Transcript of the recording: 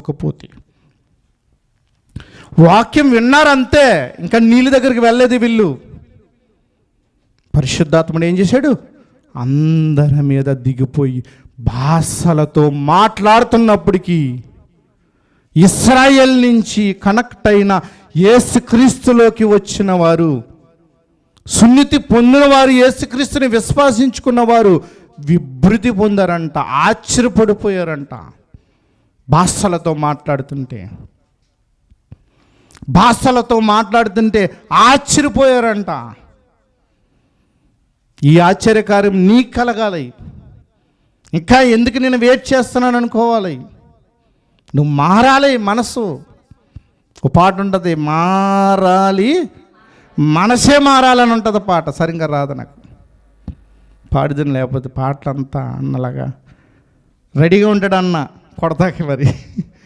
కపోతే వాక్యం విన్నారంతే, ఇంకా నీళ్ళ దగ్గరికి వెళ్ళలేదు వీళ్ళు. పరిశుద్ధాత్ముడు ఏం చేశాడు? అందరి మీద దిగిపోయి భాషలతో మాట్లాడుతున్నప్పటికీ ఇశ్రాయేల్ నుంచి కనెక్ట్ అయిన యేసుక్రీస్తులోకి వచ్చిన వారు, సున్నతి పొందిన వారు, యేసుక్రీస్తుని విశ్వాసించుకున్న వారు విభృతి పొందారంట, ఆశ్చర్యపడిపోయారంట. భాషలతో మాట్లాడుతుంటే ఆశ్చర్యపోయారంట. ఈ ఆశ్చర్యకార్యం నీకు కలగాలి. ఇంకా ఎందుకు నేను వెయిట్ చేస్తున్నాను అనుకోవాలి. నువ్వు మారాలి. మనసు ఒక పాట ఉంటుంది, మారాలి మనసే మారాలని ఉంటుంది పాట. సరిగ్గా రాదు నాకు పాడుదని, లేకపోతే పాటలంతా అన్నలాగా రెడీగా ఉంటాడు అన్న కొడతాకి మరి.